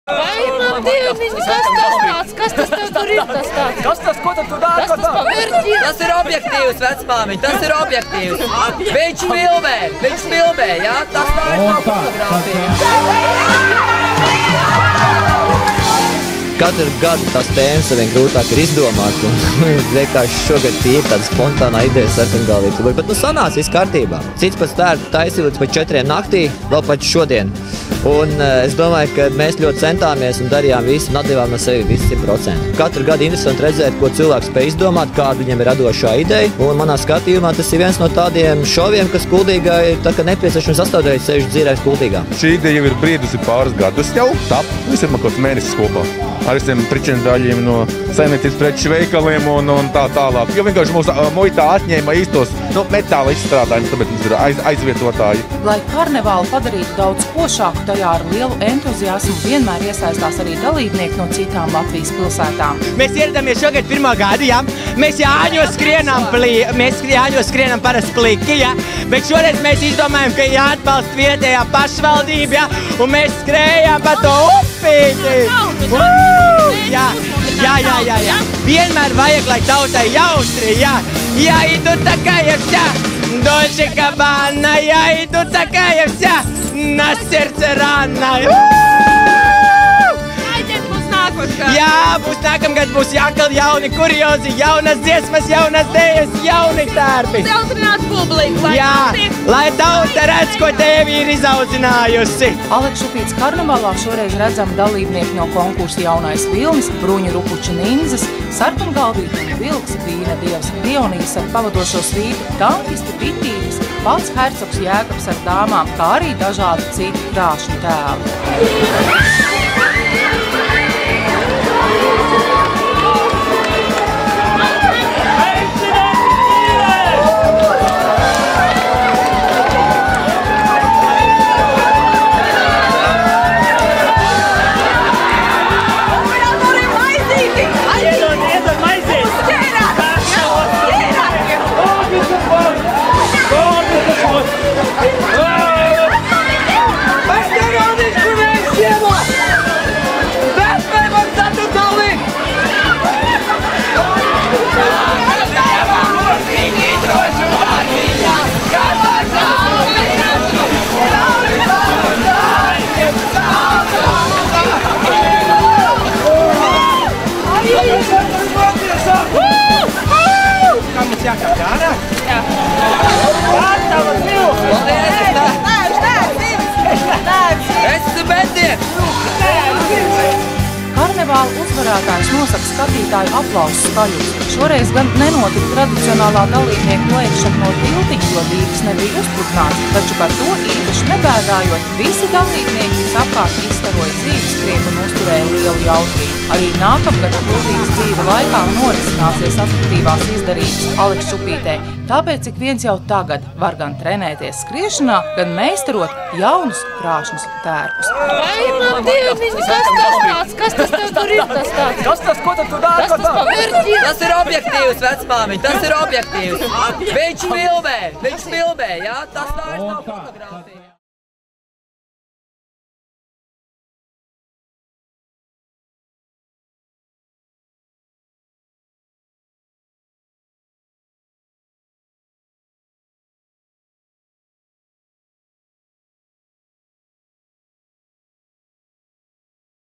Vai, man dievniņ, kas tas tev tur ir tas tāds? Kas tas, ko tu tur dāri? Kas tas pa verģiem? Tas ir objektīvs, vecmāmiņ, tas ir objektīvs. Viņš filmē, jā? Tas tā ir nav fotogrāfija. Katru gadu tās tēmas arvien grūtāk ir izdomāt, un vienkārši šogad ir tāda spontānā ideja sarkangalvību. Bet sanāca viss kārtībā. Cits pēc tērpu taisīja līdz pat 4 naktī, vēl pat šodien. Un es domāju, ka mēs ļoti centāmies un darījām visu un atdevām no sevi visi 100%. Katru gadu interesanti redzēt, ko cilvēks spēj izdomāt, kāda viņam ir radošā ideja. Un manā skatījumā tas ir viens no tādiem šoviem, kas Kuldīgā ir tā kā nepieciešams sastāvdaļa sevišķi dzīvēs Kuldīgā. Šī ideja jau ir briedusi pāris gadus jau, visam kaut kāds mēnesis kopā. Ar visiem pričendaļiem no saimniecības preču veikaliem un tā tālāk. Jo vienkārši mūsu muitā atņēma īstos metāla izstrādājumus, tāpēc mums ir aizvietotāji. Lai karnevālu padarītu daudz košāku, tajā ar lielu entuziasmu vienmēr iesaistās arī dalībnieki no citām Latvijas pilsētām. Mēs ieradāmies šogad 1. gadu, jā. Mēs Jāņos skrienam parasti pliki, jā. Bet šoreiz mēs izdomājam, ka jāatbalsta vietējā pašvaldība, jā. Un mēs skrējām pa to upīti. Jā. Vienmēr vajag, lai tautai jautri, jā. Jāidu такая вся, Дольче Габбана, jāidu такая вся, на сердце рана. Jā, būs nākamgad, būs jākal jauni kuriozi, jaunas dziesmas, jaunas dējas, jauni tērpi. Siltrināt publiku, lai tauta redz, ko tevi ir izaudzinājusi. Aleks Šupītes karnevālā šoreiz redzam dalībnieki no konkursa Jaunais vilnis, Bruņu Rupuču nindzas, Sarkangalvīte un vilks, Vīna dievs Dionīs ar pavadošo svītu, tankisti, bitīvis, pats hercogs Jēkabs ar dāmām, kā arī dažādi citi krāšņu tēli. Kā mums jākāp ārā? Jā. Es esmu bednieks! Karnevāla uzvarētājs nosaka skatītāju aplausu skaļus. Šoreiz gan nenotika tradicionālā dalībnieku lēkšana no tiltiņa, jo dīvis nebija uzpludināts, taču par to īpaši nebēdājot, visi dalībnieki visapkārt izstaroja dzīves skrieku un uzturēja lielu jautrību. Arī nākamgad Kuldīgas dzīve laikā norisināsies atraktīvās izdarības Aleks Šupītē, tāpēc cik viens jau tagad var gan trenēties skriešanā, gan meistarot jaunus krāšņus tērpus. Vai, man dievniņ, kas tas tev tur ir tas tāds? Kas tas, ko tu tur dāri? Kas tas pa verģiem? Tas ir objektīvs, vecmāmiņ, tas ir objektīvs. Viņš filmē, jā? Tas tā ir nav fotogrāfija.